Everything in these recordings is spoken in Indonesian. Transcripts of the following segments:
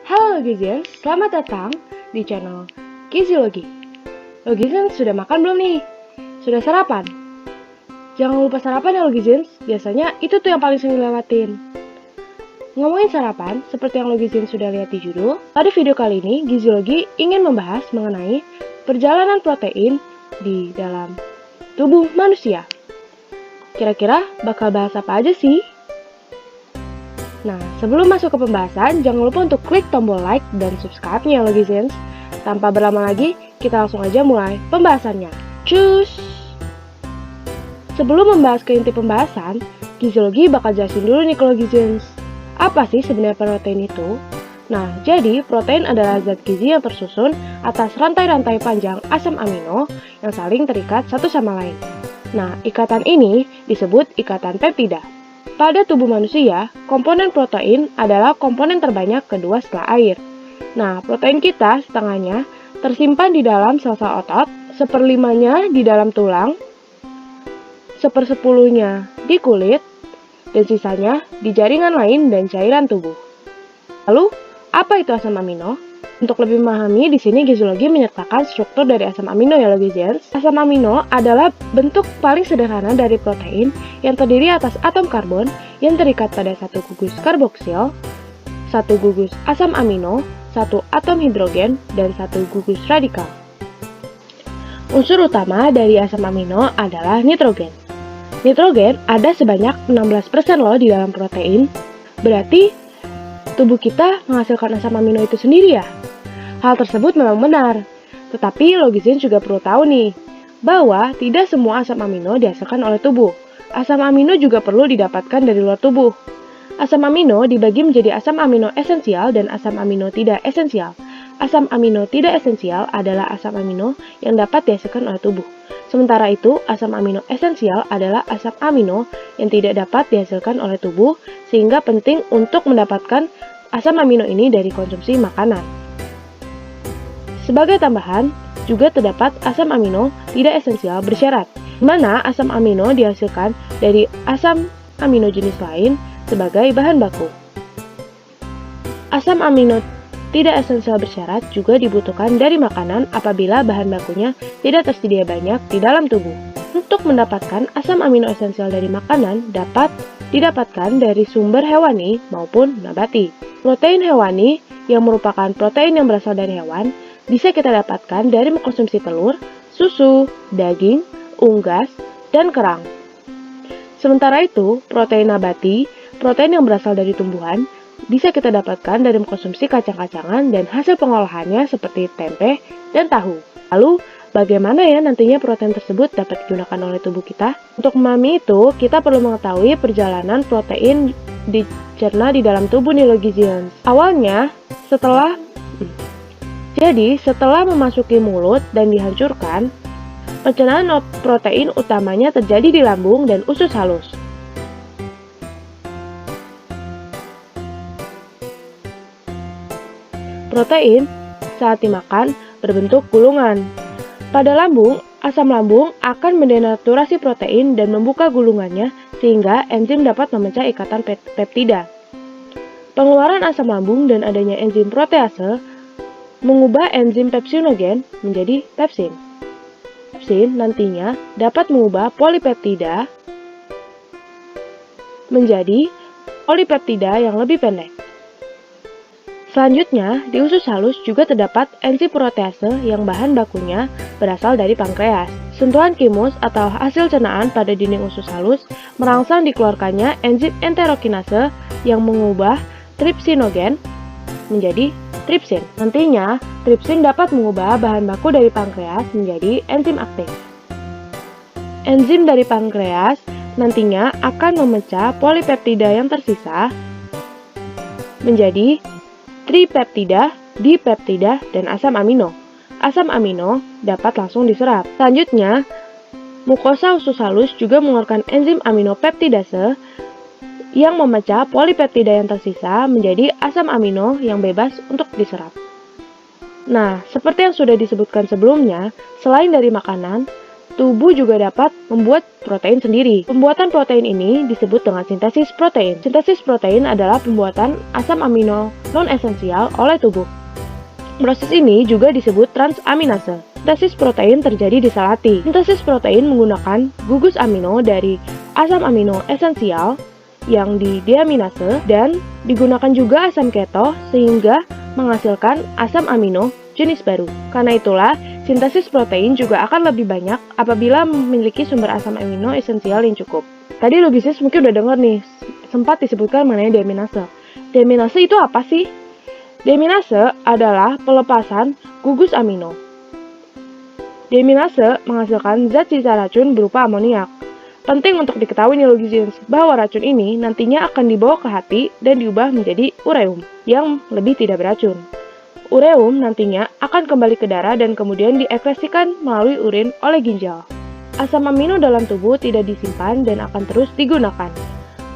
Halo Logizen, selamat datang di channel Giziologi. Logizen sudah makan belum nih? Sudah sarapan? Jangan lupa sarapan ya Logizen, biasanya itu tuh yang paling sering dilewatin. Ngomongin sarapan, seperti yang Logizen sudah lihat di judul, pada video kali ini Giziologi ingin membahas mengenai perjalanan protein di dalam tubuh manusia. Kira-kira bakal bahas apa aja sih? Nah, sebelum masuk ke pembahasan, jangan lupa untuk klik tombol like dan subscribe-nya ya Logizens. Tanpa berlama lagi, kita langsung aja mulai pembahasannya. Cus! Sebelum membahas ke inti pembahasan, Giziologi bakal jelasin dulu nih ke Logizens. Apa sih sebenarnya protein itu? Nah, jadi protein adalah zat gizi yang tersusun atas rantai-rantai panjang asam amino yang saling terikat satu sama lain. Nah, ikatan ini disebut ikatan peptida. Pada tubuh manusia, komponen protein adalah komponen terbanyak kedua setelah air. Nah, protein kita setengahnya tersimpan di dalam sel-sel otot, seperlimanya di dalam tulang, sepersepuluhnya di kulit, dan sisanya di jaringan lain dan cairan tubuh. Lalu, apa itu asam amino? Untuk lebih memahami, di sini Giziologi menyertakan struktur dari asam amino ya Logizens. Asam amino adalah bentuk paling sederhana dari protein yang terdiri atas atom karbon yang terikat pada satu gugus karboksil, satu gugus asam amino, satu atom hidrogen, dan satu gugus radikal. Unsur utama dari asam amino adalah nitrogen. Nitrogen ada sebanyak 16% loh di dalam protein. Berarti tubuh kita menghasilkan asam amino itu sendiri ya? Hal tersebut memang benar, tetapi Logizens juga perlu tahu nih, bahwa tidak semua asam amino dihasilkan oleh tubuh. Asam amino juga perlu didapatkan dari luar tubuh. Asam amino dibagi menjadi asam amino esensial dan asam amino tidak esensial. Asam amino tidak esensial adalah asam amino yang dapat dihasilkan oleh tubuh. Sementara itu, asam amino esensial adalah asam amino yang tidak dapat dihasilkan oleh tubuh, sehingga penting untuk mendapatkan asam amino ini dari konsumsi makanan. Sebagai tambahan, juga terdapat asam amino tidak esensial bersyarat, di mana asam amino dihasilkan dari asam amino jenis lain sebagai bahan baku. Asam amino tidak esensial bersyarat juga dibutuhkan dari makanan apabila bahan bakunya tidak tersedia banyak di dalam tubuh. Untuk mendapatkan asam amino esensial dari makanan dapat didapatkan dari sumber hewani maupun nabati. Protein hewani yang merupakan protein yang berasal dari hewan bisa kita dapatkan dari mengkonsumsi telur, susu, daging, unggas, dan kerang. Sementara itu, protein nabati, protein yang berasal dari tumbuhan, bisa kita dapatkan dari mengkonsumsi kacang-kacangan dan hasil pengolahannya seperti tempe dan tahu. Lalu, bagaimana ya nantinya protein tersebut dapat digunakan oleh tubuh kita? Untuk memahami itu, kita perlu mengetahui perjalanan protein dicerna di dalam tubuh nih Logizens. Awalnya, setelah memasuki mulut dan dihancurkan, pencernaan protein utamanya terjadi di lambung dan usus halus. Protein saat dimakan berbentuk gulungan. Pada lambung, asam lambung akan mendenaturasi protein dan membuka gulungannya sehingga enzim dapat memecah ikatan peptida. Pengeluaran asam lambung dan adanya enzim protease mengubah enzim pepsinogen menjadi pepsin. Pepsin nantinya dapat mengubah polipeptida menjadi polipeptida yang lebih pendek. Selanjutnya, di usus halus juga terdapat enzim protease yang bahan bakunya berasal dari pankreas. Sentuhan kimus atau hasil cernaan pada dinding usus halus merangsang dikeluarkannya enzim enterokinase yang mengubah tripsinogen menjadi tripsin. Nantinya, tripsin dapat mengubah bahan baku dari pankreas menjadi enzim aktif. Enzim dari pankreas nantinya akan memecah polipeptida yang tersisa menjadi tripeptida, dipeptida, dan asam amino. Asam amino dapat langsung diserap. Selanjutnya, mukosa usus halus juga mengeluarkan enzim aminopeptidase yang memecah polipeptida yang tersisa menjadi asam amino yang bebas untuk diserap. Nah, seperti yang sudah disebutkan sebelumnya, selain dari makanan, Tubuh juga dapat membuat protein sendiri. Pembuatan protein ini disebut dengan sintesis protein. Sintesis protein adalah pembuatan asam amino non-esensial oleh tubuh. Proses ini juga disebut transaminase. Sintesis protein terjadi di sel hati. Sintesis protein menggunakan gugus amino dari asam amino esensial yang dideaminase dan digunakan juga asam keto sehingga menghasilkan asam amino jenis baru. Karena itulah, sintesis protein juga akan lebih banyak apabila memiliki sumber asam amino esensial yang cukup. Tadi lo bisnis mungkin udah denger nih, sempat disebutkan mengenai deaminase. Deaminase itu apa sih? Deaminase adalah pelepasan gugus amino. Deaminase menghasilkan zat sisa racun berupa amoniak. Penting untuk diketahui nih logisins, bahwa racun ini nantinya akan dibawa ke hati dan diubah menjadi ureum yang lebih tidak beracun. Ureum nantinya akan kembali ke darah dan kemudian diekskresikan melalui urin oleh ginjal. Asam amino dalam tubuh tidak disimpan dan akan terus digunakan.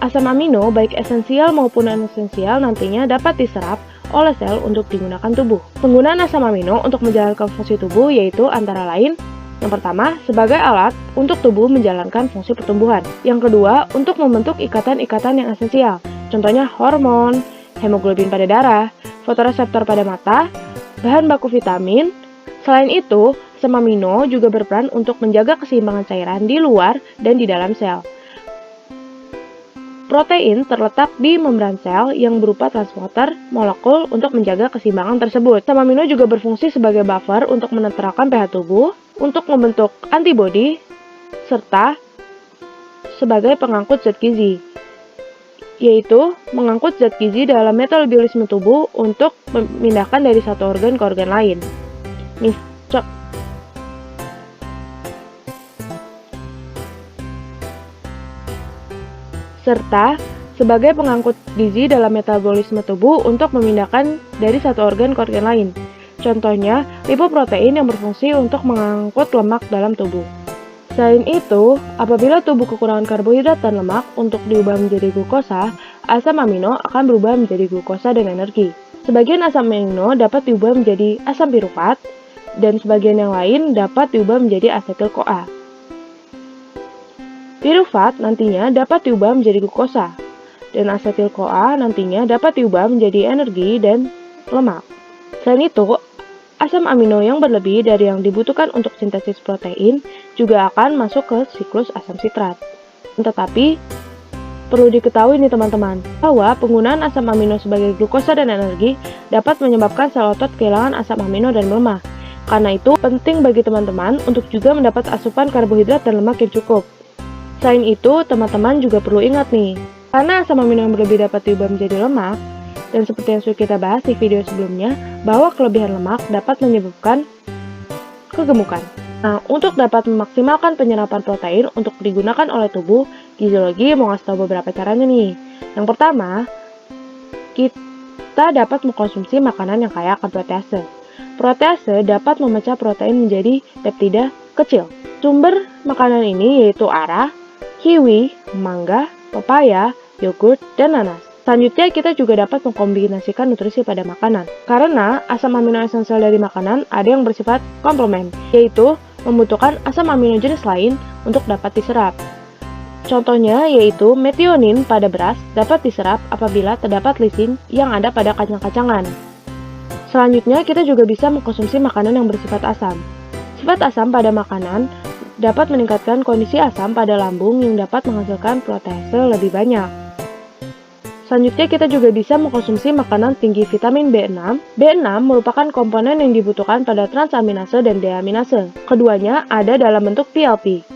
Asam amino baik esensial maupun non-esensial nantinya dapat diserap oleh sel untuk digunakan tubuh. Penggunaan asam amino untuk menjalankan fungsi tubuh yaitu antara lain: yang pertama, sebagai alat untuk tubuh menjalankan fungsi pertumbuhan. Yang kedua, untuk membentuk ikatan-ikatan yang esensial. Contohnya hormon, hemoglobin pada darah, fotoreseptor pada mata, bahan baku vitamin. Selain itu, asam amino juga berperan untuk menjaga keseimbangan cairan di luar dan di dalam sel. Protein terletak di membran sel yang berupa transporter molekul untuk menjaga keseimbangan tersebut. Asam amino juga berfungsi sebagai buffer untuk menetralkan pH tubuh, untuk membentuk antibodi, serta sebagai pengangkut zat gizi, yaitu mengangkut zat gizi dalam metabolisme tubuh untuk memindahkan dari satu organ ke organ lain. Serta sebagai pengangkut gizi dalam metabolisme tubuh untuk memindahkan dari satu organ ke organ lain. Contohnya, lipoprotein yang berfungsi untuk mengangkut lemak dalam tubuh. Selain itu, apabila tubuh kekurangan karbohidrat dan lemak untuk diubah menjadi glukosa, asam amino akan berubah menjadi glukosa dan energi. Sebagian asam amino dapat diubah menjadi asam piruvat, dan sebagian yang lain dapat diubah menjadi asetil-CoA. Piruvat nantinya dapat diubah menjadi glukosa, dan asetil-CoA nantinya dapat diubah menjadi energi dan lemak. Selain itu, asam amino yang berlebih dari yang dibutuhkan untuk sintesis protein juga akan masuk ke siklus asam sitrat. Tetapi, perlu diketahui nih teman-teman, bahwa penggunaan asam amino sebagai glukosa dan energi dapat menyebabkan sel otot kehilangan asam amino dan melemah. Karena itu, penting bagi teman-teman untuk juga mendapat asupan karbohidrat dan lemak yang cukup. Selain itu, teman-teman juga perlu ingat nih, karena asam amino yang berlebih dapat diubah menjadi lemak, dan seperti yang sudah kita bahas di video sebelumnya, bahwa kelebihan lemak dapat menyebabkan kegemukan. Nah, untuk dapat memaksimalkan penyerapan protein untuk digunakan oleh tubuh, Giziologi mau ngasih tahu beberapa caranya nih. Yang pertama, kita dapat mengkonsumsi makanan yang kaya akan protease. Protease dapat memecah protein menjadi peptida kecil. Sumber makanan ini yaitu arah, kiwi, mangga, pepaya, yogurt, dan nanas. Selanjutnya, kita juga dapat mengkombinasikan nutrisi pada makanan. Karena asam amino esensial dari makanan ada yang bersifat komplement, yaitu membutuhkan asam amino jenis lain untuk dapat diserap. Contohnya yaitu metionin pada beras dapat diserap apabila terdapat lisin yang ada pada kacang-kacangan. Selanjutnya, kita juga bisa mengkonsumsi makanan yang bersifat asam. Sifat asam pada makanan dapat meningkatkan kondisi asam pada lambung yang dapat menghasilkan protease lebih banyak. Selanjutnya, kita juga bisa mengkonsumsi makanan tinggi vitamin B6. B6 merupakan komponen yang dibutuhkan pada transaminase dan deaminase. Keduanya ada dalam bentuk PLP.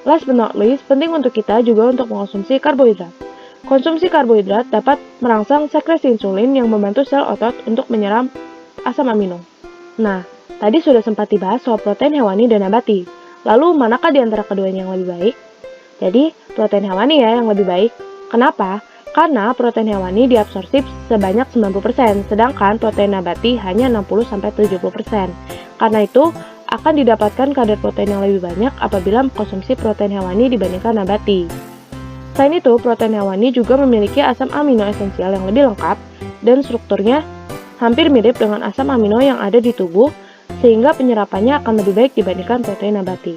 Last but not least, penting untuk kita juga untuk mengkonsumsi karbohidrat. Konsumsi karbohidrat dapat merangsang sekresi insulin yang membantu sel otot untuk menyerap asam amino. Nah, tadi sudah sempat dibahas soal protein hewani dan nabati. Lalu, manakah di antara keduanya yang lebih baik? Jadi, protein hewani ya yang lebih baik. Kenapa? Karena protein hewani diabsorpsi sebanyak 90%, sedangkan protein nabati hanya 60-70%. Karena itu, akan didapatkan kadar protein yang lebih banyak apabila mengkonsumsi protein hewani dibandingkan nabati. Selain itu, protein hewani juga memiliki asam amino esensial yang lebih lengkap dan strukturnya hampir mirip dengan asam amino yang ada di tubuh, sehingga penyerapannya akan lebih baik dibandingkan protein nabati.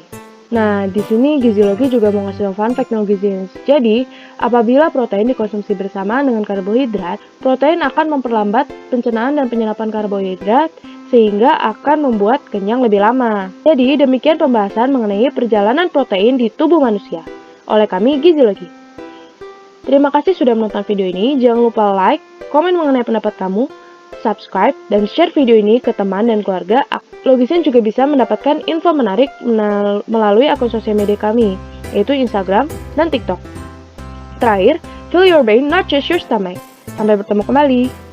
Nah, di sini giziologi juga mau ngasih fun fact no gizians. Jadi, apabila protein dikonsumsi bersamaan dengan karbohidrat, protein akan memperlambat pencernaan dan penyerapan karbohidrat sehingga akan membuat kenyang lebih lama. Jadi, demikian pembahasan mengenai perjalanan protein di tubuh manusia oleh kami Giziologi. Terima kasih sudah menonton video ini. Jangan lupa like, komen mengenai pendapat kamu, subscribe, dan share video ini ke teman dan keluarga. Logisan juga bisa mendapatkan info menarik melalui akun sosial media kami, yaitu Instagram dan TikTok. Terakhir, fill your brain, not just your stomach. Sampai bertemu kembali.